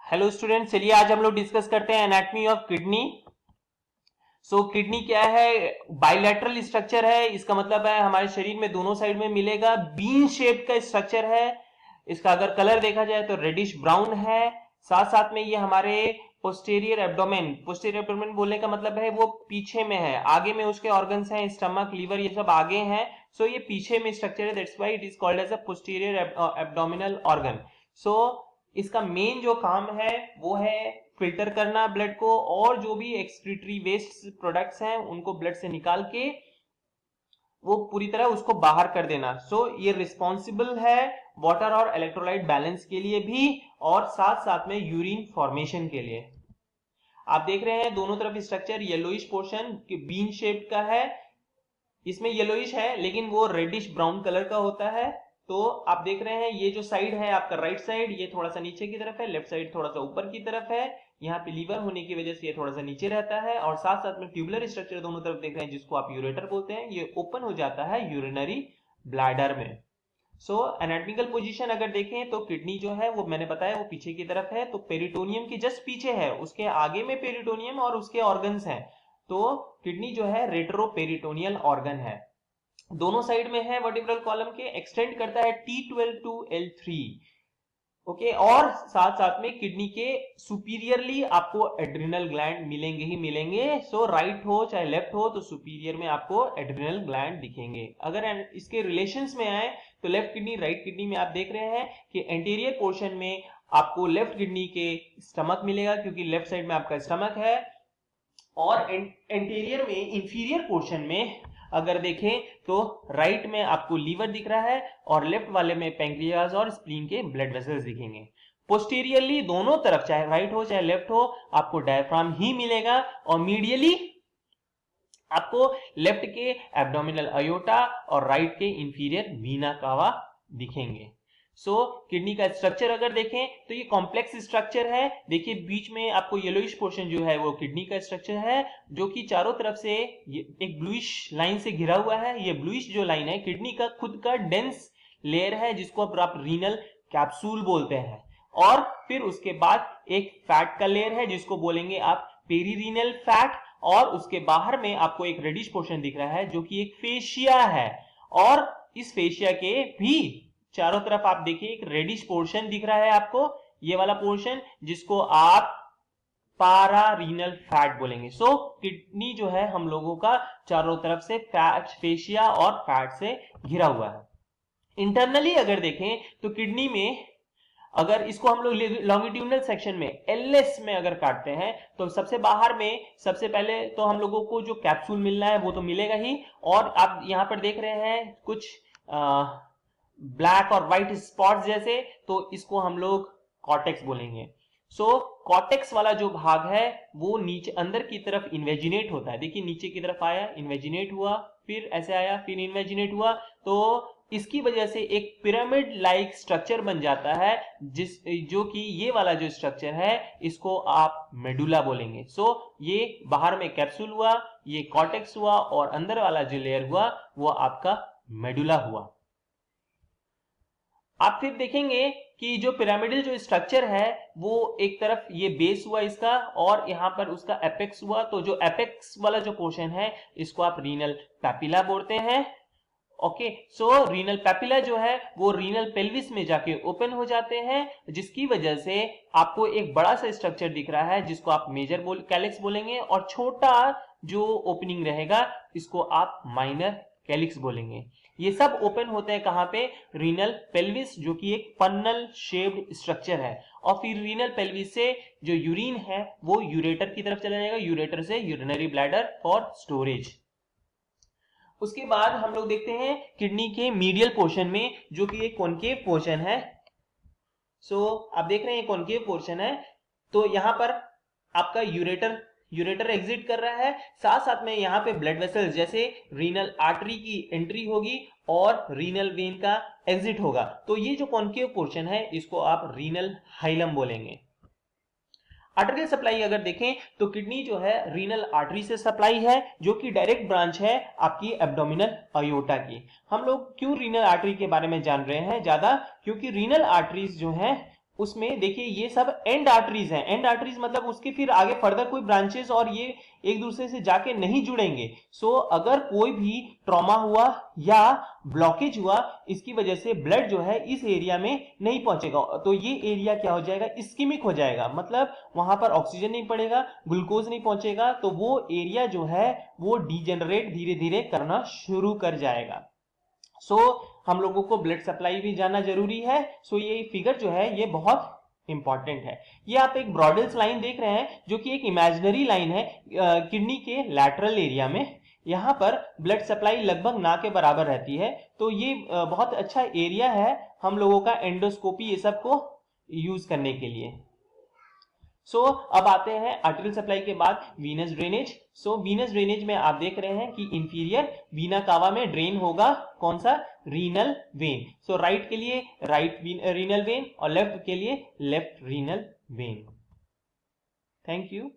Hello student, चलिए आज हम लोग डिस्कस करते हैं एनाटॉमी ऑफ किडनी। किडनी क्या है? बाइलेटरल स्ट्रक्चर है। इसका मतलब है हमारे शरीर में दोनों साइड में मिलेगा। बीन शेप का स्ट्रक्चर है। इसका अगर कलर देखा जाए तो रेडिश ब्राउन है। साथ साथ में ये हमारे पोस्टीरियर एब्डोमेन बोलने का मतलब है वो पीछे में है। आगे में उसके ऑर्गन्स हैं, स्टमक, लीवर, ये सब आगे हैं। ये पीछे में स्ट्रक्चर है, that's why it is called as a posterior abdominal organ. इसका मेन जो काम है वो है फिल्टर करना ब्लड को, और जो भी एक्सक्रीटरी वेस्ट प्रोडक्ट्स हैं उनको ब्लड से निकाल के वो पूरी तरह उसको बाहर कर देना। ये रिस्पॉन्सिबल है वाटर और इलेक्ट्रोलाइट बैलेंस के लिए भी, और साथ साथ में यूरिन फॉर्मेशन के लिए। आप देख रहे हैं दोनों तरफ structure yellowish portion bean shape का है। इसमें येलोइश है लेकिन वो रेडिश ब्राउन कलर का होता है। तो आप देख रहे हैं ये जो साइड है आपका राइट साइड, ये थोड़ा सा नीचे की तरफ है, लेफ्ट साइड थोड़ा सा ऊपर की तरफ है। यहाँ पे लीवर होने की वजह से ये थोड़ा सा नीचे रहता है, और साथ साथ में ट्यूबुलर स्ट्रक्चर दोनों तरफ देख रहे हैं जिसको आप यूरेटर बोलते हैं, ये ओपन हो जाता है यूरिनरी ब्लैडर में। एनाटॉमिकल पोजीशन अगर देखें तो किडनी जो है वो मैंने बताया वो पीछे की तरफ है, तो पेरिटोनियम की जस्ट पीछे है, उसके आगे में पेरिटोनियम और उसके ऑर्गन्स हैं। तो किडनी जो है रेट्रोपेरिटोनियल ऑर्गन है, दोनों साइड में है वर्टिब्रल कॉलम के, एक्सटेंड करता है T12 टू L3। ओके, और साथ साथ में किडनी के सुपीरियरली आपको एड्रिनल ग्लैंड मिलेंगे ही मिलेंगे। राइट हो चाहे लेफ्ट हो तो सुपीरियर में आपको एड्रिनल ग्लैंड दिखेंगे। अगर इसके रिलेशंस में आए तो लेफ्ट किडनी राइट किडनी में आप देख रहे हैं कि एंटीरियर पोर्शन में आपको लेफ्ट किडनी के स्टमक मिलेगा, क्योंकि लेफ्ट साइड में आपका स्टमक है। और एंटीरियर में इंफीरियर पोर्शन में अगर देखें तो राइट में आपको लीवर दिख रहा है, और लेफ्ट वाले में पैंक्रियाज और स्प्लीन के ब्लड वेसल्स दिखेंगे। पोस्टीरियरली दोनों तरफ चाहे राइट हो चाहे लेफ्ट हो आपको डायफ्राम ही मिलेगा, और मीडियली आपको लेफ्ट के एब्डोमिनल अयोटा और राइट के इंफीरियर वीना कावा दिखेंगे। किडनी का स्ट्रक्चर अगर देखें तो ये कॉम्प्लेक्स स्ट्रक्चर है। देखिए बीच में आपको येलोइश पोर्शन जो है वो किडनी का स्ट्रक्चर है, जो कि चारों तरफ से एक ब्लूइश लाइन से घिरा हुआ है। ये ब्लूइश जो लाइन है किडनी का खुद का डेंस लेयर है, जिसको आप रीनल कैप्सूल बोलते हैं। और फिर उसके बाद एक फैट का लेयर है जिसको बोलेंगे आप पेरीरीनल फैट, और उसके बाहर में आपको एक रेडिश पोर्शन दिख रहा है जो कि एक फेशिया है। और इस फेशिया के भी चारों तरफ आप देखिए एक रेडिश पोर्शन दिख रहा है आपको, ये वाला पोर्शन जिसको आप पारारीनल फैट बोलेंगे। किडनी जो है हम लोगों का चारों तरफ से फैट, फेशिया और फैट से घिरा हुआ है। इंटरनली अगर देखें तो किडनी में अगर इसको हम लोग लॉन्गिट्यूडनल सेक्शन में एलएस में अगर काटते हैं तो सबसे बाहर में सबसे पहले तो हम लोगों को जो कैप्सूल मिलना है वो तो मिलेगा ही, और आप यहां पर देख रहे हैं कुछ ब्लैक और व्हाइट स्पॉट्स जैसे, तो इसको हम लोग कॉर्टेक्स बोलेंगे। कॉर्टेक्स वाला जो भाग है वो नीचे अंदर की तरफ इन्वेजिनेट होता है। देखिए नीचे की तरफ आया, इन्वेजिनेट हुआ, फिर ऐसे आया, फिर इन्वेजिनेट हुआ, तो इसकी वजह से एक पिरामिड लाइक स्ट्रक्चर बन जाता है, जो कि ये वाला जो स्ट्रक्चर है इसको आप मेडुला बोलेंगे। ये बाहर में कैप्सूल हुआ, ये कॉर्टेक्स हुआ, और अंदर वाला जो लेयर हुआ वो आपका मेडुला हुआ। आप फिर देखेंगे कि जो पिरामिडल जो स्ट्रक्चर है वो एक तरफ ये बेस हुआ इसका, और यहां पर उसका एपेक्स हुआ। तो जो एपेक्स वाला जो पोर्शन है इसको आप रीनल पैपिला बोलते हैं। ओके, रीनल पैपिला जो है वो रीनल पेल्विस में जाके ओपन हो जाते हैं, जिसकी वजह से आपको एक बड़ा सा स्ट्रक्चर दिख रहा है जिसको आप मेजर कैलिक्स बोलेंगे, और छोटा जो ओपनिंग रहेगा इसको आप माइनर कैलिक्स बोलेंगे। ये सब ओपन होते हैं कहां पे? रीनल पेल्विस, जो कि एक फन्नल शेप्ड स्ट्रक्चर है। और फिर रीनल पेल्विस से जो यूरिन है वो यूरेटर की तरफ चला जाएगा, यूरेटर से यूरिनरी ब्लैडर फॉर स्टोरेज। उसके बाद हम लोग देखते हैं किडनी के मीडियल पोर्शन में, जो कि एक कॉनकेव पोर्शन है। आप देख रहे हैं कॉनकेव पोर्शन है, तो यहां पर आपका यूरेटर एग्जिट कर रहा है, साथ साथ में यहां पे ब्लड वेसल्स जैसे रीनल आर्टरी की एंट्री होगी और रीनल वेन का एग्जिट होगा। तो ये जो कॉनकेव पोर्शन है इसको आप रीनल हाइलम बोलेंगे। आर्टरियल सप्लाई अगर देखें तो किडनी जो है रीनल आर्टरी से सप्लाई है, जो कि डायरेक्ट ब्रांच है आपकी एब्डोमिनल अयोटा की। हम लोग क्यों रीनल आर्टरी के बारे में जान रहे हैं ज्यादा? क्योंकि रीनल आर्टरीज जो हैं उसमें देखिए ये सब एंड आर्टरीज हैं। एंड आर्टरीज मतलब उसके फिर आगे फर्दर कोई ब्रांचेस और ये एक दूसरे से जाके नहीं जुड़ेंगे। सो अगर कोई भी ट्रॉमा हुआ या ब्लॉकेज हुआ, इसकी वजह से ब्लड जो है इस एरिया में नहीं पहुंचेगा, तो ये एरिया क्या हो जाएगा, इस्कीमिक हो जाएगा, मतलब वहां पर ऑक्सीजन नहीं पड़ेगा, ग्लूकोज नहीं पहुंचेगा, तो वो एरिया जो है वो डिजेनरेट धीरे धीरे करना शुरू कर जाएगा। सो हम लोगों को ब्लड सप्लाई भी जानना जरूरी है। सो ये फिगर जो है ये बहुत इंपॉर्टेंट है। ये आप एक ब्रॉडल्स लाइन देख रहे हैं जो कि एक इमेजिनरी लाइन है किडनी के लैटरल एरिया में। यहां पर ब्लड सप्लाई लगभग ना के बराबर रहती है, तो ये बहुत अच्छा एरिया है हम लोगों का एंडोस्कोपी ये सब को यूज करने के लिए। अब आते हैं आर्टेरियल सप्लाई के बाद वीनस ड्रेनेज। वीनस ड्रेनेज में आप देख रहे हैं कि इंफीरियर वीना कावा में ड्रेन होगा कौन सा, रीनल वेन। राइट के लिए राइट रीनल वेन और लेफ्ट के लिए left renal vein. Thank you.